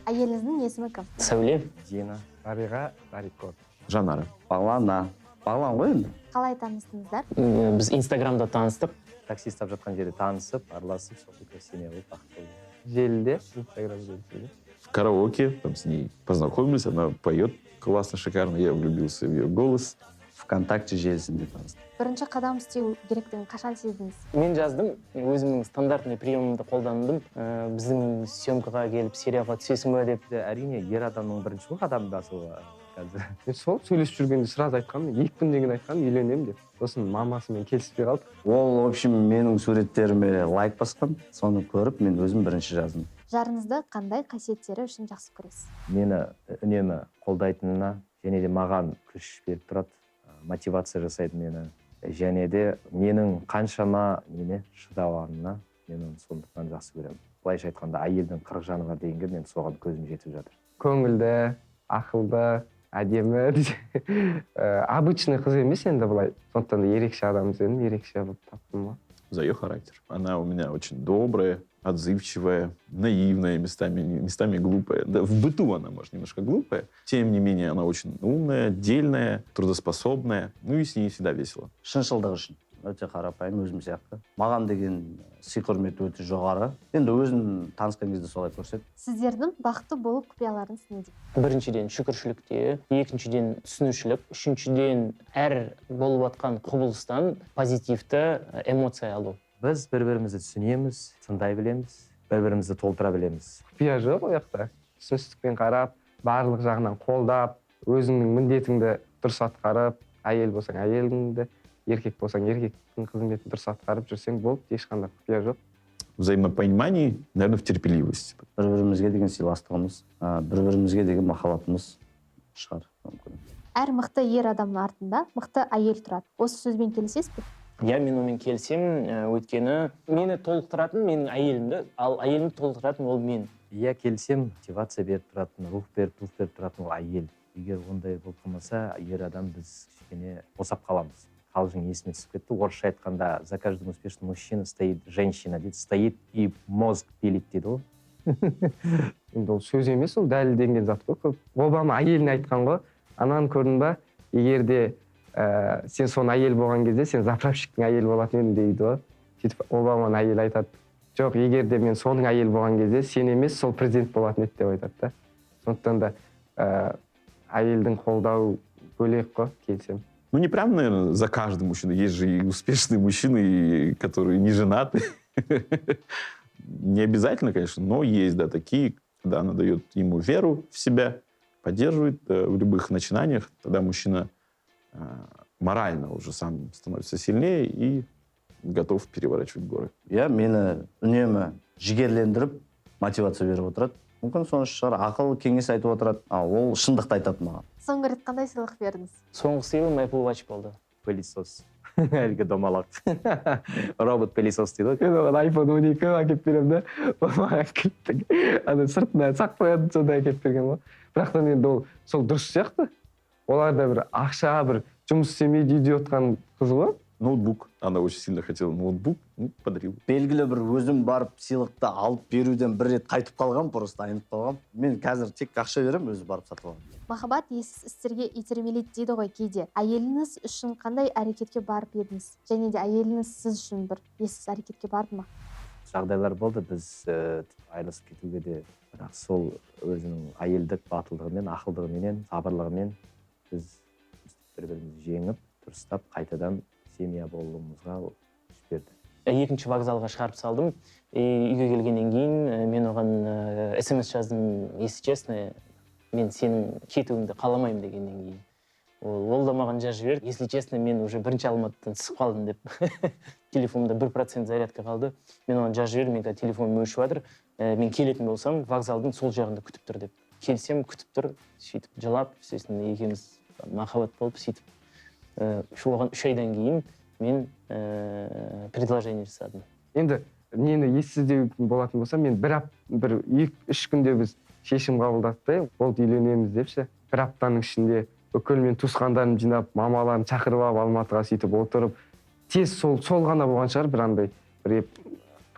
Әйеліңіздің есімі кім? Сәуле. Дина. Дариға. Дарикот. Жанара. Бағлан ғой енді. Қалай таныстыңыздар? Біз Инстаграмда таныстық. Такси ұстап жатқан жерде танысып, араласып, сол семья болып бақытты болдық. Желіде, Инстаграм желісінде. В караоке, там с ней познакомились, она поет классно, шикарно, я влюбился в ее голос. ВКонтакте желісінде таныстық. Бірінші қадам істеу керектігін қашан сездіңіз? Мен жаздым, өзімнің стандартный приемымды қолдандым. Біздің съемкаға келіп серияға түсесің бе деп. Әрине, ер адамның бірінші қадам басуға қазір. Мен сол сөйлесіп жүргенде сразу айтқанмын, 2 күннен кейін айтқанмын, үйленемін деп. Сосын мамасымен келіспей қалдық. Ол, в общем, менің суреттеріме лайк басқан, соны көріп, мен өзім бірінші жаздым. Жарыңызды қандай қасиеттері үшін жақсы көресіз? Мені үнемі қолдайтынына, және де маған күш беріп тұрады, мотивация жасайды мені. Және де менің қаншама шыдағанына мен оны сондықтан жақсы көремін. Былайша айтқанда, әйелдің 40 жаны бар дегенге мен соған көзім жетіп жатыр. Көңілді, ақылды, әдемі. Обычный қыз емес енді былай. Сондықтан да ерекше адам іздедім, ерекше болып таптым ғой. За ее характер. Она у меня очень добрая, отзывчивая, наивная, местами глупая. Да, в быту она, может, немножко глупая. Тем не менее, она очень умная, дельная, трудоспособная. Ну и с ней всегда весело. Шыншылдығы үшін. Өте қарапайым, өзім сияқты. Маған деген сый-құрметі өте жоғары. Енді өзін танысқан кезде солай көрсетті. Сіздердің бақытты болу құпияларыңыз неде? Біріншіден шүкіршілікте, екіншіден түсінушілік, үшіншіден әр болып жатқан құбылыстан позитивті эмоция алу. Біз бір-бірімізді түсінеміз, тыңдай білеміз, бір-бірімізді толтыра білеміз. Құпия жоқ ол жақта. Түсіністікпен қарап, барлық жағынан қолдап, өзіңнің міндетіңді дұрыс атқарып, әйел болсаң әйеліңді, еркек болсаң еркектің қызметін дұрыс атқарып жүрсең болды, ешқандай құпия жоқ. Взаимопонимание, наверное, в терпеливости. Бір-бірімізге деген сыйластығымыз, бір-бірімізге деген махаббатымыз шығар. Әр мықты ер адамның артында мықты әйел тұрады. Осы сөзбен келісесіз бе? Я мен онымен келсем, өйткені мені толықтыратын менің әйелімді, ал әйелімді толықтыратын ол мен. Я келсем, мотивация беріп тұратын, рух беріп тұратын ол әйел. Егер ондай болып қалмаса, ер адам біз кішкене босап қаламыз. Қалжың есіме түсіп кетті. Орысша айтқанда, за каждым успешным мужчиной стоит женщина дейді. Стоит и мозг пилит дейді ғой. Енді ол сөз емес, ол дәлелденген зат қой. Обама әйеліне айтқан ғой. Ананы көрдің ба, егер де сен соны әйел болған кезде, сен заправщиктің әйел болатын едің дейді ғой. Сөйтіп Обаманың әйелі айтады. Жоқ, егер де мен соның әйел болған кезде, сен емес, сол президент болатын еді деп айтады да. Сондықтан да әйелдің қолдау бөлек қой, келсем. Ну, не прям, наверное, за каждым мужчиной. Есть же и успешные мужчины, которые не женаты. Не обязательно, конечно, но есть, да, такие, когда она дает ему веру в себя, поддерживает в любых начинаниях. Тогда мужчина морально уже сам становится сильнее и готов переворачивать горы. Я мені үнемі жігерлендіріп, мотивация беріп отырады. Мүмкін соны шығар, ақыл кеңес айтып отырады. Ол шындықты айтады маған. Соңғы рет қандай сыйлық бердіңіз? Соңғы сыйлығым Apple Watch болды. Пылесос. Әлгі домалақ. Робот пылесос дейді ғой. Мен оған iPhone 12 әкеп берем да, маған кілттік. Аны сыртына сақ қоятын сондай әкеп берген ғой. Бірақ та енді ол сол дұрыс сияқты. Оларда бір ақша, бір жұмыс істемейді, үйде отқан қыз ғой. Ноутбук. Она очень сильно хотела ноутбук, подарил. Белгілі бір өзім барып сыйлықты алып беруден бір рет қайтып қалғам, просто айнып қалғам. Мен қазір тек ақша берем, өзі барып сатып алам. Махаббат ессіз істерге итермелейді дейді ғой кейде. Әйеліңіз үшін қандай әрекетке барып едіңіз? Және де әйеліңіз сіз үшін бір ессіз әрекетке барды ма? Жағдайлар болды, біз айырылысып кетуге де, бірақ сол өзінің әйелдік батылдығымен, ақылдығымен, сабырлығымен біз бір-бірімізді жеңіп, дұрыстап, қайтадан семья болуымызға жіберді. Екінші вокзалға шығарып салдым. Үйге келгеннен кейін мен оған SMS жаздым, если честно, мен сенің кетуіңді қаламаймын дегеннен кейін. Ол да маған жазып жіберді. Если честно, мен уже бірінші Алматыдан түсіп қалдым деп. Телефонымда 1% зарядка қалды. Мен оған жазып жібердім, мен телефоным өшіп жатыр. Мен келетін болсам, вокзалдың сол жағында күтіп тұр деп. Келсем, күтіп тұр, сөйтіп жылап, сосын екеуміз махаббат болып, сөйтіп оған 3 айдан кейін мен предложение жасадым. Енді нені ессіздеу болатын болса, мен 1-3 күнде біз шешім қабылдадық, болды үйленеміз депші. Бір аптаның ішінде бүкіл мен туысқандарын жинап, мамаларын шақырып алып, Алматыға сөйтіп отырып, тез сол ғана болған шығар, бір андай бір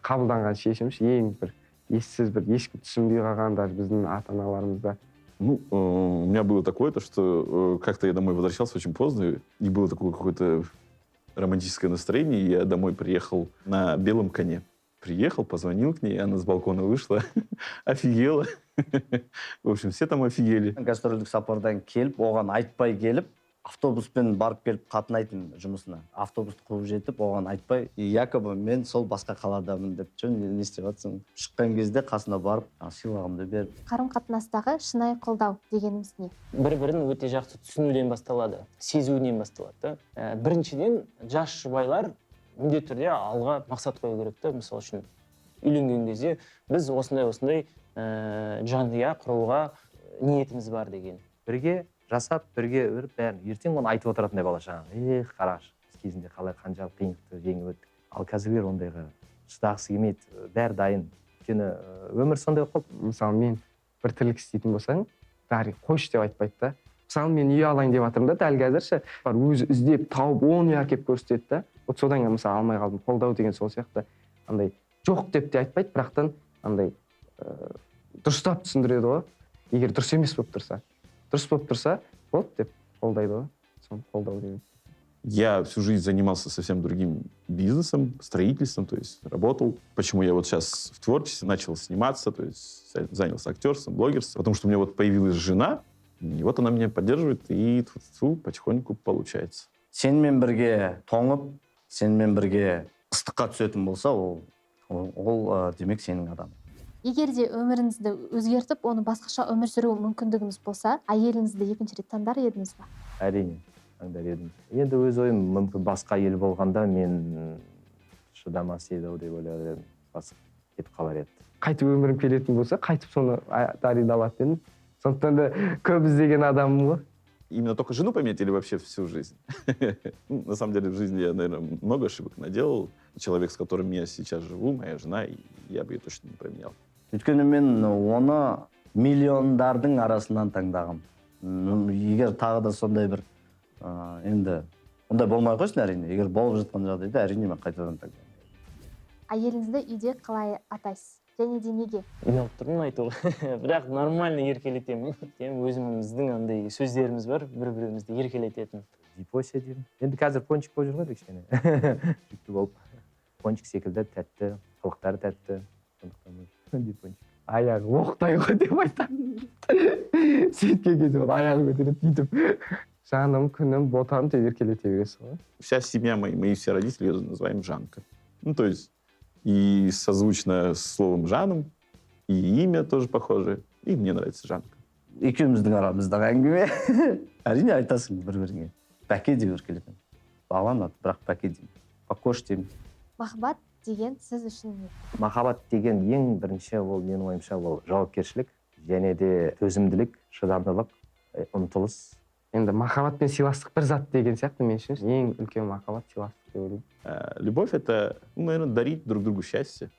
қабылданған шешім, ең бір ессіз бір ешкім түсінбей қалған даже біздің ата аналарымызда. Ну, у меня было такое, то, что как-то я домой возвращался очень поздно, и было такое какое-то романтическое настроение, и я домой приехал на белом коне. Приехал, позвонил к ней, она с балкона вышла, офигела. В общем, все там офигели. Гастрольдік сапардан келіп, оған айтпай келіп, автобуспен барып келіп қатынайтын жұмысына. Автобусты қуып жетіп, оған айтпай, якобы мен сол басқа қаладамын деп, не істеп жатсың? Шыққан кезде қасына барып, сыйлығымды беріп. Қарым-қатынастағы шынайы қолдау дегеніміз не? Бір-бірін өте жақсы түсінуден басталады, сезуінен басталады. Біріншіден, жас жұбайлар міндетті түрде алға мақсат қою керек та. Мысалы үшін үйленген кезде біз осындай жанұя құруға ниетіміз бар деген. Бірге жасап, бірге өріп, бәрін ертең оны айтып отыратындай бала жаңағы. Қараш, біз кезінде қалай қаншалық қиындықты жеңіп өттік. Ал қазіргілер ондайға шыдағысы келмейді, бәрі дайын. Өйткені өмір сондай болып қалды. Мысалы, мен бір тірлік істейтін болсаң, бәрі қойшы деп айтпайды да. Мысалы, мен үй алайын деп жатырмын да, дәл қазірше өзі іздеп, тауып, 10 үй әкеп көрсетеді да. Вот содан кейін мысалы алмай қалдым. Қолдау деген сол сияқты. Андай жоқ деп те айтпайды, бірақтан андай дұрыстап түсіндіреді ғой. Егер дұрыс емес болып тұрса. Дұрыс болып тұрса, вот деп қолдайды ғой. Соны қолдау деген. Я всю жизнь занимался совсем другим бизнесом, строительством, то есть работал. Почему я вот сейчас в творчестве начал сниматься, то есть занялся актерством, блогерством. Потому что у меня вот появилась жена, и вот она меня поддерживает, и потихоньку получается. Сенімен бірге тоңып, сенімен бірге ыстыққа түсетін болса, ол демек сенің адамың. Егер де өміріңізді өзгертіп, оны басқаша өмір сүру мүмкіндігіңіз болса, әйеліңізді екінші рет таңдар едіңіз ба? Әрине, таңдар едім. Енді өз ойым, мүмкін басқа ел болғанда мен шыдамас еді-ау деп ойлап едім, басып кетіп қалар еді. Қайтып өмірім келетін болса, қайтып соны дариды алады дедім. Сондықтан да көп іздеген адамым ғой. Именно только жену поменять или вообще всю жизнь? На самом деле в жизни я, наверное, много ошибок наделал. Человек, с которым я сейчас живу, моя жена, и я бы ее точно не променял. Өйткені мен оны миллиондардың арасынан таңдағым. Егер тағы да сондай бір, енді ондай болмай қойсын әрине. Егер болып жатқан жағдайда әрине мен қайтадан таңдаймын. Әйеліңізді үйде қалай атайсыз? Және де неге? Мен тұрмын айтуға. Бірақ нормально еркелетемін. Өзіміздің андай сөздеріміз бар, бір-бірімізді еркелететін. Дипося деймін. Енді қазір пончик болып жүр ғой кішкене. Жүкті болып. Пончик секілді тәтті, қылықтары тәтті. Дипончик. Аяғы оқтай ғой деп айтамын. Сетке кезде аяғы көтеріп бүйтіп. Жаным, күнім, ботам деп еркелете бересің ғой. Вся семья, мои все родители ее называем Жанка. Ну, то есть и созвучно с словом Жаном, и имя тоже похоже, и мне нравится Жанка. Екеуміздің арамыздағы әңгіме. Әрине айтасың бір-біріңе. Бәке деп еркелетемін. Бағлан ат, бірақ бәке деймін. Пакош деймін. Махаббат деген сіз үшін не? Махаббат деген ең бірінші ол менің ойымша ол жауапкершілік, және де төзімділік, шыдамдылық, ұмтылыс. Енді махаббат пен сыйластық бір зат деген сияқты мен үшін ең үлкен махаббат сыйластық деп ойлаймын. Любовь — это, наверное, дарить друг другу счастье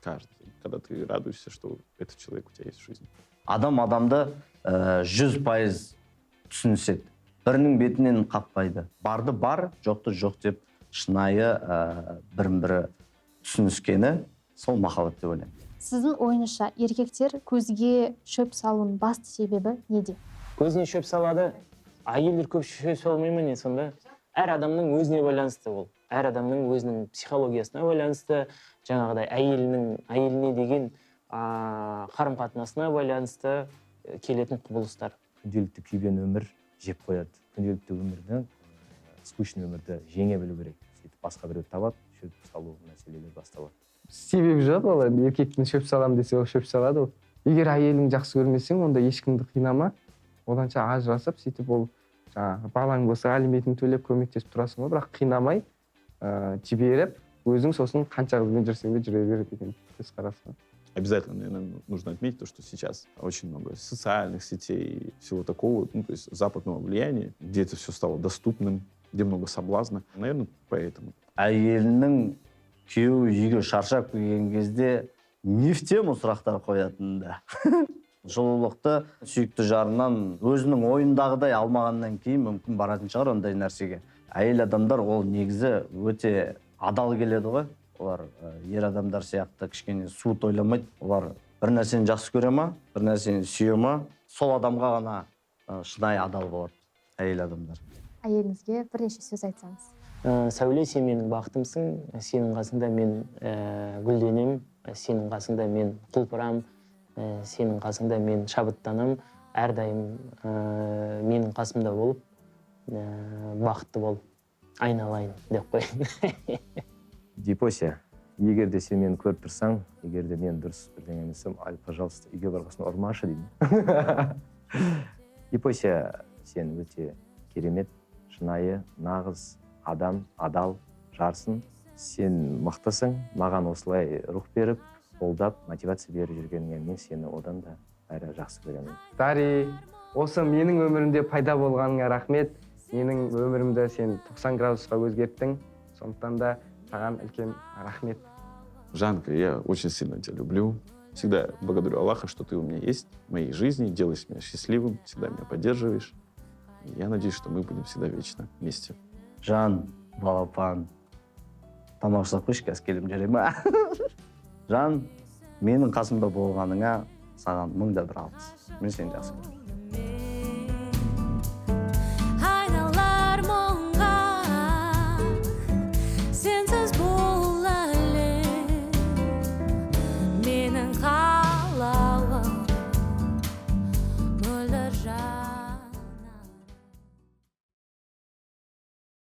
каждый день, когда ты радуешься, что этот человек у тебя есть в жизни. Адам адамды 100% түсінседі. Бірінің бетінен қаппайды. Барды бар, жоқты жоқ деп шынайы бірін-бірі түсініскені сол махаббат деп ойлаймын. Сіздің ойыңызша еркектер көзге шөп салуының басты себебі неде? Көзіне шөп салады, әйелдер көп шөп салмай ма не сонда? Әр адамның өзіне байланысты ол. Әр адамның өзінің психологиясына байланысты, жаңағыдай әйеліне деген қарым-қатынасына байланысты келетін құбылыстар. Күнделікті күйбең өмір жеп қояды. Күнделікті өмірді, скучный өмірді жеңе білу керек. Сөйтіп басқа біреу табады, шөп салу мәселелер басталады. Себебі жоқ ол, еркектің шөп салам десе, ол шөп салады ол. Егер әйелің жақсы көрмесең, онда ешкімді қинама. Оданша ажырасып, сөйтіп ол жаңағы балаң болса алиментін төлеп көмектесіп тұрасың ғой, бірақ қинамай жіберіп, өзің сосын қанша қызбен жүрсең де жүре бер деген көзқарас. Обязательно, наверное, нужно отметить то, что сейчас очень много социальных сетей, всего такого, ну, то есть западного влияния, где это все стало доступным, где много соблазна. Наверное, поэтому. Әйелінің күйеуі үйге шаршап келген кезде нефтем сұрақтар қоятынында. Жылулықты сүйікті жарынан өзінің ойындағыдай алмағаннан кейін мүмкін баратын шығар ондай нәрсеге. Әйел адамдар ол негізі өте адал келеді ғой. олар ер адамдар сияқты кішкене суыт ойламайды. Олар бір нәрсені жақсы көре ма, бір нәрсені сүйе ма, сол адамға ғана шынайы адал болады әйел адамдар. Әйеліңізге бірнеше сөз айтсаңыз. Сәуле, сен менің бақытымсың, сенің қасында мен гүлденем, сенің қасында мен құлпырам, сенің қасында мен шабыттанам, әрдайым менің қасымда болып, бақытты болып айналайын деп қойын. Дипося, егер де сен мені көріп тұрсаң, егер де мен дұрыс бірдеңе емесем, пожалуйста, үйге барғасын ұрмашы деймін. Дипося, сен өте керемет, шынайы, нағыз адам, адал, жарсың. Сен мықтысың, маған осылай рух беріп, қолдап, мотивация беріп жүргеніңе мен сені одан да әрі жақсы көремін. Дари, осы менің өмірімде пайда болғаныңа рахмет. Менің өмірімді сен 90 градусқа өзгерттің. Сондықтан да саған үлкен рахмет. Жанка, я очень сильно тебя люблю. Всегда благодарю Аллаха, что ты у меня есть в моей жизни, делаешь меня счастливым, всегда меня поддерживаешь. И я надеюсь, что мы будем всегда вечно вместе. Жан, балапан, тамақ жасап қойшы, қазір келіп жүре ма? Жан, менің қасымда болғаныңа саған мың да бір алғыс. Мен сені жақсы көремін.